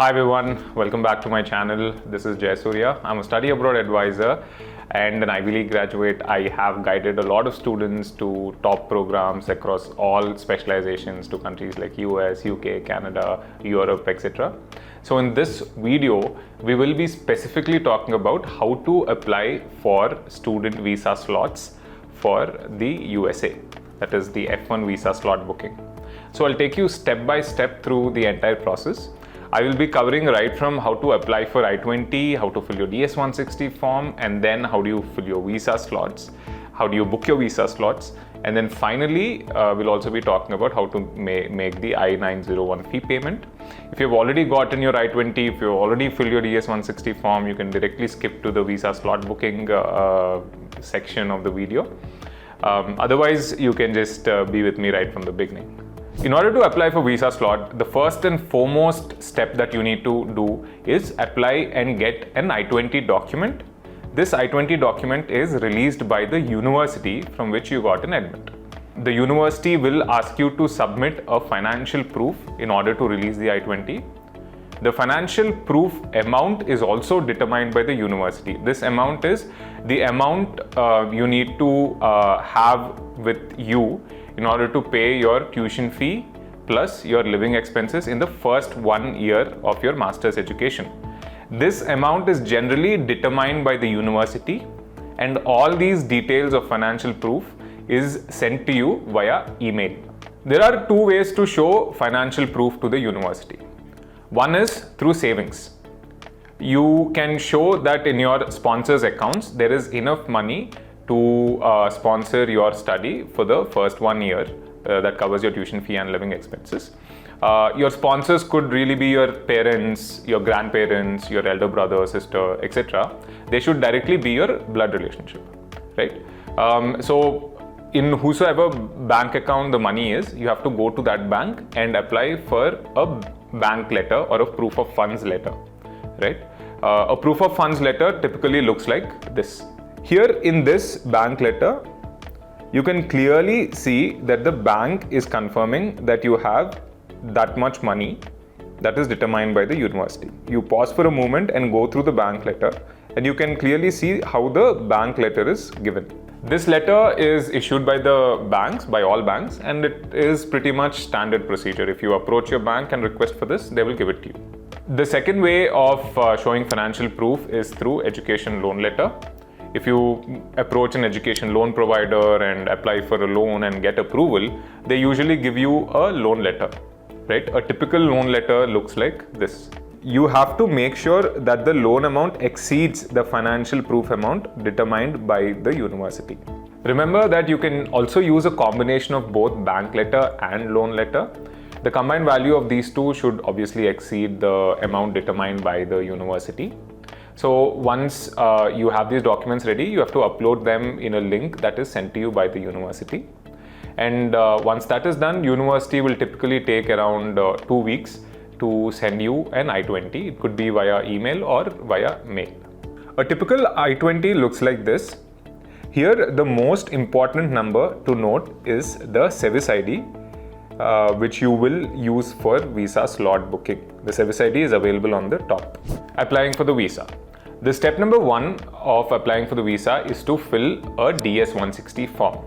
Hi everyone, welcome back to my channel. This is Jay Surya. I'm a study abroad advisor and an Ivy League graduate. I have guided a lot of students to top programs across all specializations to countries like US, UK, Canada, Europe, etc. So in this video, we will be specifically talking about how to apply for student visa slots for the USA, that is the F1 visa slot booking. So I'll take you step by step through the entire process. I will be covering right from how to apply for I-20, how to fill your DS-160 form, and then how do you fill your visa slots, how do you book your visa slots, and then finally we'll also be talking about how to make the I901 fee payment. If you've already gotten your I-20, if you already filled your DS-160 form, you can directly skip to the visa slot booking section of the video. Otherwise, you can just be with me right from the beginning. In order to apply for visa slot, the first and foremost step that you need to do is apply and get an I-20 document. This I-20 document is released by the university from which you got an admit. The university will ask you to submit a financial proof in order to release the I-20. The financial proof amount is also determined by the university. This amount is the amount you need to have with you in order to pay your tuition fee plus your living expenses in the first 1 year of your master's education. This amount is generally determined by the university, and all these details of financial proof is sent to you via email. There are two ways to show financial proof to the university. One is through savings. You can show that in your sponsor's accounts there is enough money to sponsor your study for the first 1 year that covers your tuition fee and living expenses. Your sponsors could really be your parents, your grandparents, your elder brother, sister, etc. They should directly be your blood relationship, right? So in whosoever bank account the money is, you have to go to that bank and apply for a bank letter or a proof of funds letter, right? A proof of funds letter typically looks like this. Here in this bank letter, you can clearly see that the bank is confirming that you have that much money that is determined by the university. You pause for a moment and go through the bank letter, and you can clearly see how the bank letter is given. This letter is issued by the banks, by all banks, and it is pretty much standard procedure. If you approach your bank and request for this, they will give it to you. The second way of showing financial proof is through education loan letter. If you approach an education loan provider and apply for a loan and get approval, they usually give you a loan letter, right? A typical loan letter looks like this. You have to make sure that the loan amount exceeds the financial proof amount determined by the university. Remember that you can also use a combination of both bank letter and loan letter. The combined value of these two should obviously exceed the amount determined by the university. So once you have these documents ready, you have to upload them in a link that is sent to you by the university. And once that is done, university will typically take around 2 weeks to send you an I-20. It could be via email or via mail. A typical I-20 looks like this. Here, the most important number to note is the service ID, which you will use for visa slot booking. The service ID is available on the top. Applying for the visa. The step number 1 of applying for the visa is to fill a DS-160 form.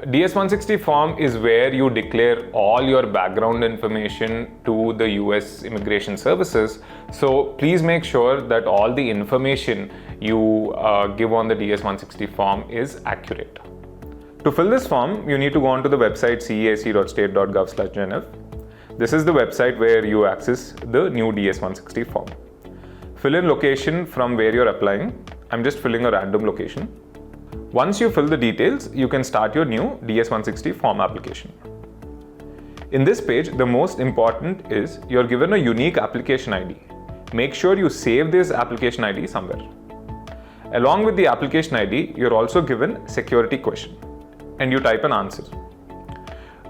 DS-160 form is where you declare all your background information to the US Immigration Services. So please make sure that all the information you give on the DS-160 form is accurate. To fill this form, you need to go onto the website ceac.state.gov/genf. This is the website where you access the new DS-160 form. Fill in location from where you're applying. I'm just filling a random location. Once you fill the details, you can start your new DS-160 form application. In this page, the most important is you're given a unique application ID. Make sure you save this application ID somewhere. Along with the application ID, you're also given security question, and you type an answer.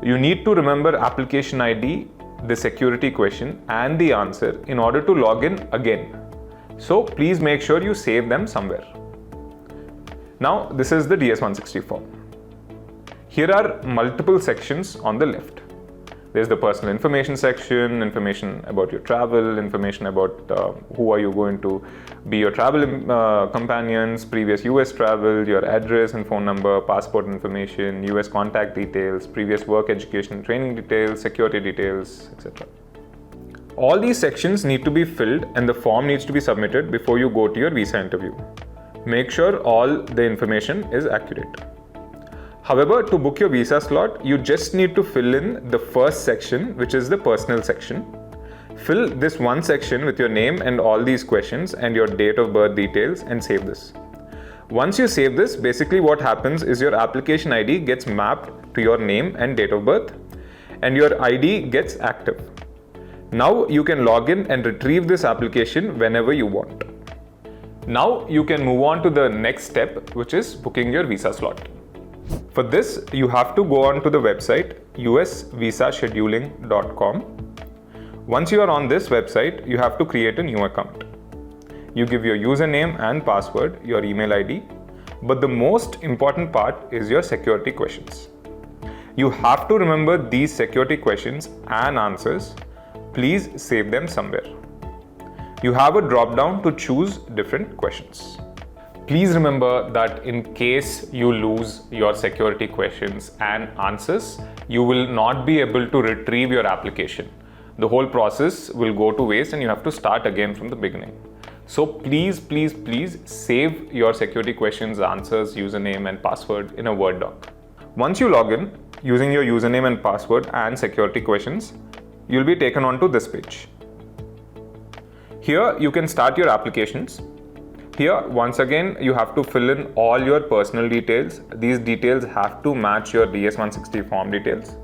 You need to remember application ID, the security question, and the answer in order to log in again. So please make sure you save them somewhere. Now, this is the DS-160 form. Here are multiple sections on the left. There's the personal information section, information about your travel, information about who are you going to be your travel companions, previous US travel, your address and phone number, passport information, US contact details, previous work, education and training details, security details, etc. All these sections need to be filled and the form needs to be submitted before you go to your visa interview. Make sure all the information is accurate. However, to book your visa slot, you just need to fill in the first section, which is the personal section. Fill this one section with your name and all these questions and your date of birth details and save this. Once you save this, basically what happens is your application ID gets mapped to your name and date of birth and your ID gets active. Now you can log in and retrieve this application whenever you want. Now you can move on to the next step, which is booking your visa slot. For this, you have to go on to the website usvisascheduling.com. Once you are on this website, you have to create a new account. You give your username and password, your email ID, but the most important part is your security questions. You have to remember these security questions and answers. Please save them somewhere. You have a drop down to choose different questions. Please remember that in case you lose your security questions and answers, you will not be able to retrieve your application. The whole process will go to waste and you have to start again from the beginning. So please save your security questions, answers, username and password in a Word doc. Once you log in using your username and password and security questions, you'll be taken on to this page. Here you can start your applications. Here, once again, you have to fill in all your personal details. These details have to match your DS-160 form details.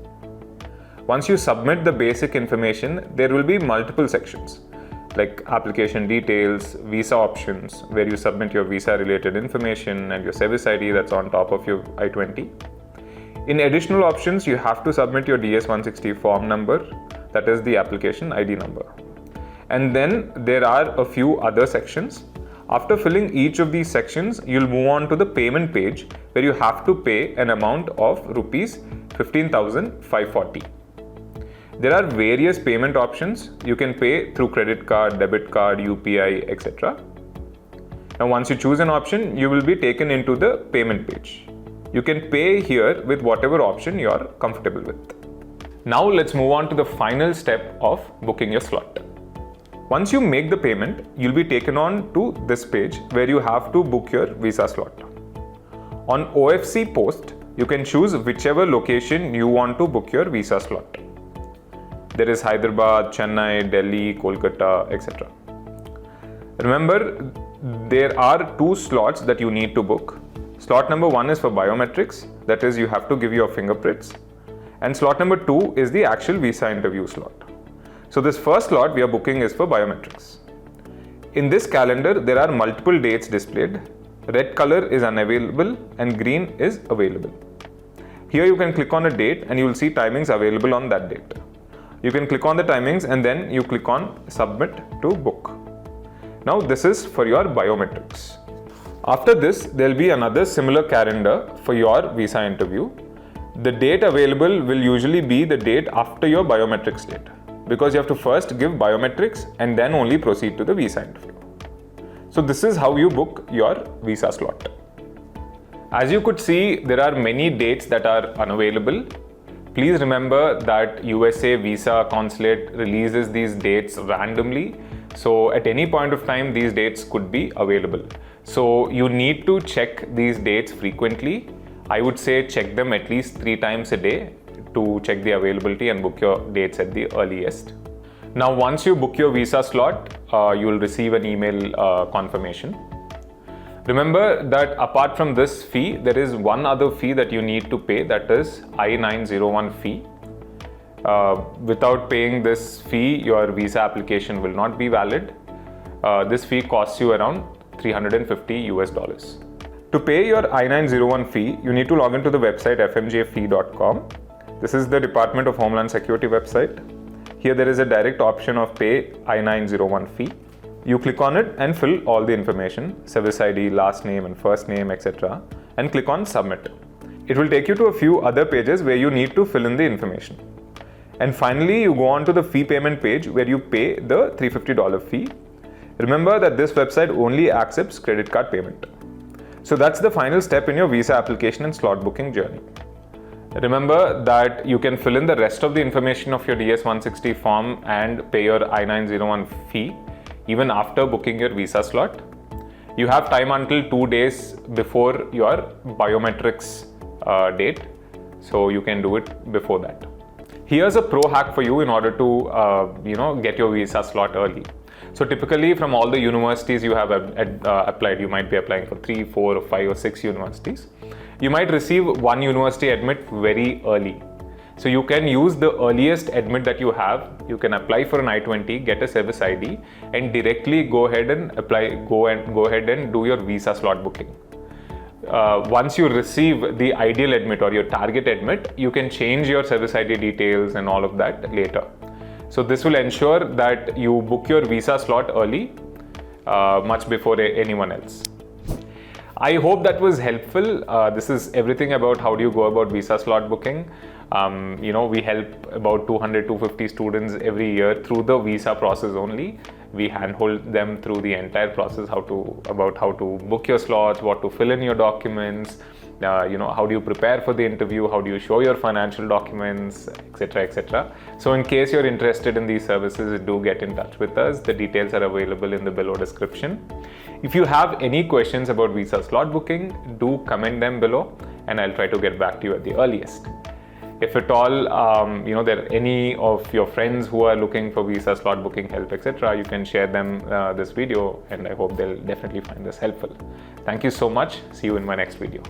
Once you submit the basic information, there will be multiple sections like application details, visa options, where you submit your visa related information and your service ID that's on top of your I-20. In additional options, you have to submit your DS-160 form number, that is the application ID number. And then there are a few other sections. After filling each of these sections, you'll move on to the payment page where you have to pay an amount of rupees 15,540. There are various payment options. You can pay through credit card, debit card, UPI, etc. Now once you choose an option, you will be taken into the payment page. You can pay here with whatever option you are comfortable with. Now let's move on to the final step of booking your slot. Once you make the payment, you'll be taken on to this page where you have to book your visa slot. On OFC post, you can choose whichever location you want to book your visa slot. There is Hyderabad, Chennai, Delhi, Kolkata, etc. Remember, there are 2 slots that you need to book. Slot number 1 is for biometrics, that is you have to give your fingerprints. And slot number 2 is the actual visa interview slot. So this first slot we are booking is for biometrics. In this calendar, there are multiple dates displayed. Red color is unavailable and green is available. Here you can click on a date and you will see timings available on that date. You can click on the timings and then you click on submit to book. Now this is for your biometrics. After this, there will be another similar calendar for your visa interview. The date available will usually be the date after your biometrics date, because you have to first give biometrics and then only proceed to the visa interview. So this is how you book your visa slot. As you could see, there are many dates that are unavailable. Please remember that USA Visa Consulate releases these dates randomly. So at any point of time, these dates could be available. So you need to check these dates frequently. I would say check them at least 3 times a day to check the availability and book your dates at the earliest. Now once you book your visa slot, you will receive an email confirmation. Remember that apart from this fee, there is one other fee that you need to pay, that is I901 fee. Without paying this fee, your visa application will not be valid. This fee costs you around $350. To pay your I901 fee, you need to log into the website fmjfee.com. This is the Department of Homeland Security website. Here there is a direct option of pay I901 fee. You click on it and fill all the information, service ID, last name and first name, etc. and click on submit. It will take you to a few other pages where you need to fill in the information. And finally, you go on to the fee payment page where you pay the $350 fee. Remember that this website only accepts credit card payment. So that's the final step in your visa application and slot booking journey. Remember that you can fill in the rest of the information of your DS-160 form and pay your I901 fee even after booking your visa slot. You have time until 2 days before your biometrics date, so you can do it before that. Here's a pro hack for you in order to get your visa slot early. So typically from all the universities you have applied, you might be applying for 3, 4, 5 or 6 universities. You might receive one university admit very early. So you can use the earliest admit that you have. You can apply for an I-20, get a service ID, and directly go ahead and go ahead and do your visa slot booking. Once you receive the ideal admit or your target admit, you can change your service ID details and all of that later. So this will ensure that you book your visa slot early, much before anyone else. I hope that was helpful. This is everything about how do you go about visa slot booking. We help about 200-250 students every year through the visa process only. We handhold them through the entire process, how to book your slots, what to fill in your documents, how do you prepare for the interview, how do you show your financial documents, etc., etc. So in case you're interested in these services, do get in touch with us. The details are available in the below description. If you have any questions about visa slot booking, do comment them below and I'll try to get back to you at the earliest. If at all, there are any of your friends who are looking for visa slot booking help, etc., you can share them this video and I hope they'll definitely find this helpful. Thank you so much. See you in my next video.